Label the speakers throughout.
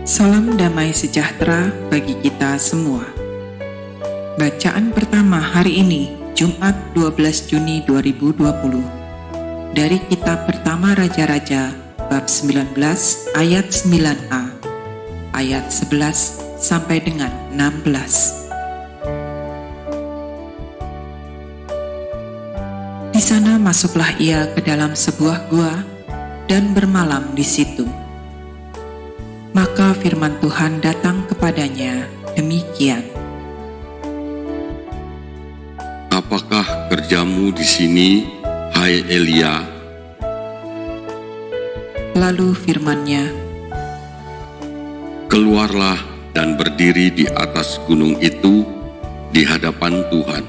Speaker 1: Salam damai sejahtera bagi kita semua. Bacaan pertama hari ini, Jumat 12 Juni 2020. Dari kitab pertama Raja-Raja, bab 19 ayat 9a, ayat 11 sampai dengan 16. Di sana masuklah ia ke dalam sebuah gua dan bermalam di situ. Maka firman Tuhan datang kepadanya demikian.
Speaker 2: Apakah kerjamu di sini, hai Elia?
Speaker 1: Lalu firman-Nya,
Speaker 2: Keluarlah dan berdiri di atas gunung itu di hadapan Tuhan.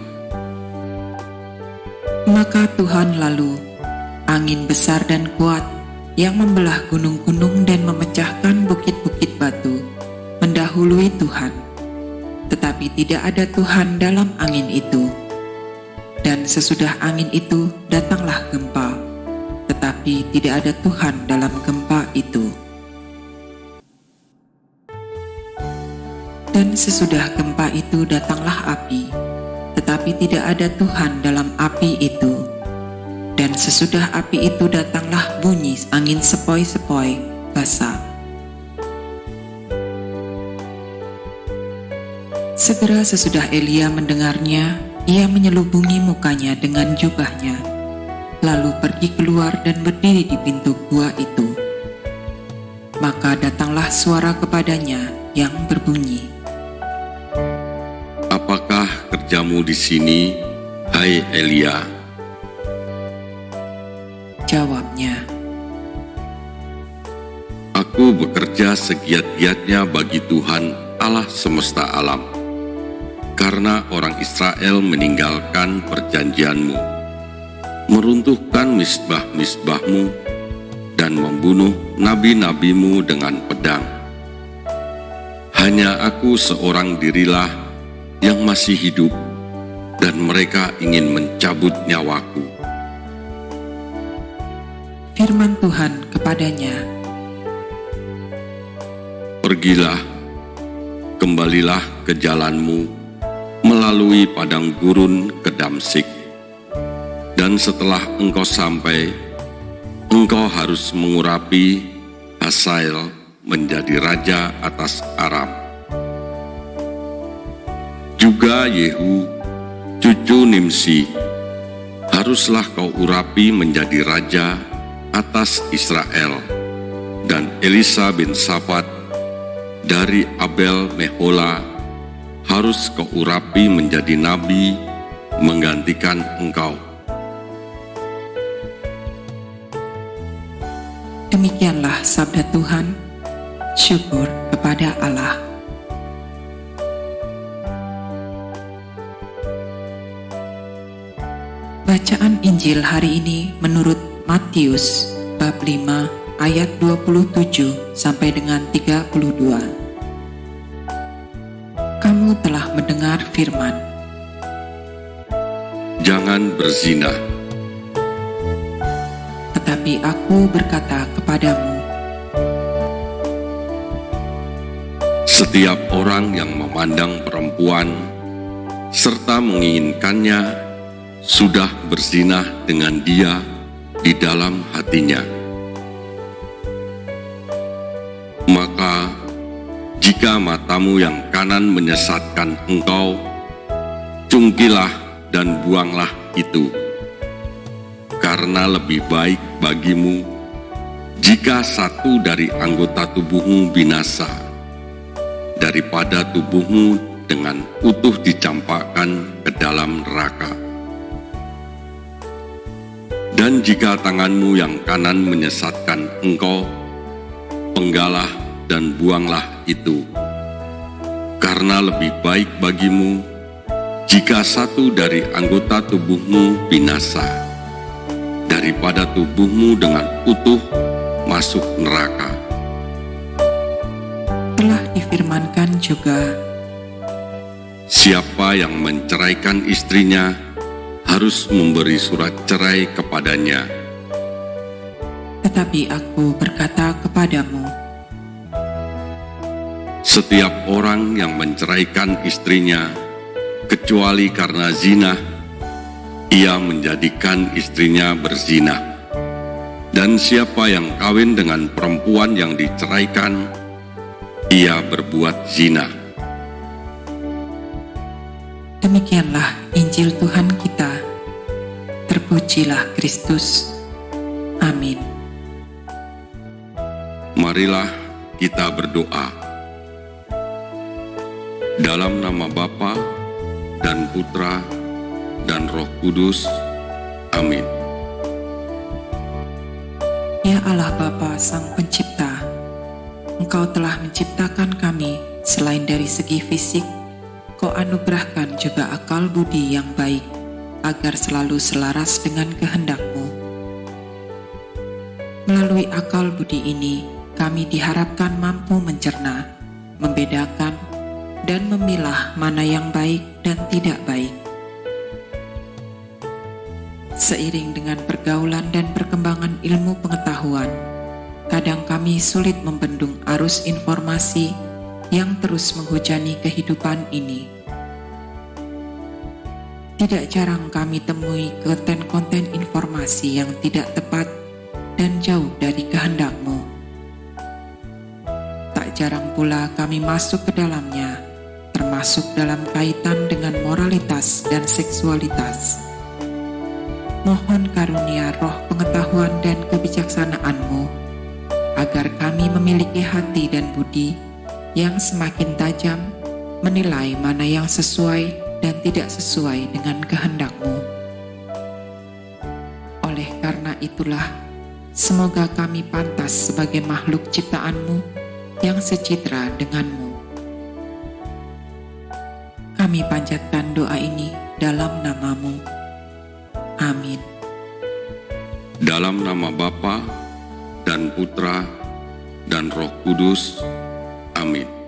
Speaker 1: maka Tuhan lalu, angin besar dan kuat yang membelah gunung-gunung dan memecahkan bukit-bukit batu, mendahului Tuhan. Tetapi tidak ada Tuhan dalam angin itu. Dan sesudah angin itu datanglah gempa, tetapi tidak ada Tuhan dalam gempa itu. Dan sesudah gempa itu datanglah api, tetapi tidak ada Tuhan dalam api itu. Dan sesudah api itu datanglah bunyi angin sepoi-sepoi basah. Segera sesudah Elia mendengarnya, ia menyelubungi mukanya dengan jubahnya, lalu pergi keluar dan berdiri di pintu gua itu. Maka datanglah suara kepadanya yang berbunyi,
Speaker 2: Apakah kerjamu di sini, hai Elia?
Speaker 1: Jawabnya,
Speaker 2: Aku bekerja segiat-giatnya bagi Tuhan Allah semesta alam, karena orang Israel meninggalkan perjanjianmu, meruntuhkan misbah-misbahmu, dan membunuh nabi-nabimu dengan pedang. Hanya aku seorang dirilah yang masih hidup, dan mereka ingin mencabut nyawaku.
Speaker 1: firman Tuhan kepadanya,
Speaker 2: Pergilah, kembalilah ke jalanmu, melalui padang gurun ke Damsyik. Dan setelah engkau sampai, engkau harus mengurapi Hazael menjadi raja atas Aram. Juga Yehu, cucu Nimsi, haruslah kau urapi menjadi raja atas Israel, dan Elisa bin Safat dari Abel Mehola harus kau urapi menjadi nabi menggantikan engkau.
Speaker 1: Demikianlah sabda Tuhan. Syukur kepada Allah. Bacaan Injil hari ini menurut Matius bab 5 ayat 27 sampai dengan 32. Kamu telah mendengar firman,
Speaker 2: Jangan berzina.
Speaker 1: tetapi aku berkata kepadamu,
Speaker 2: Setiap orang yang memandang perempuan serta menginginkannya sudah berzinah dengan dia di dalam hatinya. Maka jika matamu yang kanan menyesatkan engkau, cungkilah dan buanglah itu. Karena lebih baik bagimu jika satu dari anggota tubuhmu binasa, daripada tubuhmu dengan utuh dicampakkan ke dalam neraka. Dan jika tanganmu yang kanan menyesatkan engkau, penggalah dan buanglah itu. Karena lebih baik bagimu jika satu dari anggota tubuhmu binasa, daripada tubuhmu dengan utuh masuk neraka.
Speaker 1: telah difirmankan juga,
Speaker 2: Siapa yang menceraikan istrinya harus memberi surat cerai kepadanya.
Speaker 1: tetapi aku berkata kepadamu,
Speaker 2: Setiap orang yang menceraikan istrinya kecuali karena zina, ia menjadikan istrinya berzina. Dan siapa yang kawin dengan perempuan yang diceraikan, ia berbuat zina.
Speaker 1: Demikianlah Injil Tuhan kita. Terpujilah Kristus. Amin.
Speaker 2: Marilah kita berdoa. Dalam nama Bapa dan Putra dan Roh Kudus. Amin.
Speaker 1: Ya Allah Bapa Sang Pencipta, Engkau telah menciptakan kami selain dari segi fisik, Kau anugerahkan juga akal budi yang baik, agar selalu selaras dengan kehendak-Mu. Melalui akal budi ini, kami diharapkan mampu mencerna, membedakan, dan memilah mana yang baik dan tidak baik. Seiring dengan pergaulan dan perkembangan ilmu pengetahuan, kadang kami sulit membendung arus informasi yang terus menghujani kehidupan ini. Tidak jarang kami temui konten-konten informasi yang tidak tepat dan jauh dari kehendak-Mu. Tak jarang pula kami masuk ke dalamnya, termasuk dalam kaitan dengan moralitas dan seksualitas. Mohon karunia roh pengetahuan dan kebijaksanaan-Mu, agar kami memiliki hati dan budi yang semakin tajam menilai mana yang sesuai dan tidak sesuai dengan kehendak-Mu. Oleh karena itulah, semoga kami pantas sebagai makhluk ciptaan-Mu yang secitra dengan-Mu. Kami panjatkan doa ini dalam nama-Mu. Amin.
Speaker 2: Dalam nama Bapa dan Putra dan Roh Kudus. Amin.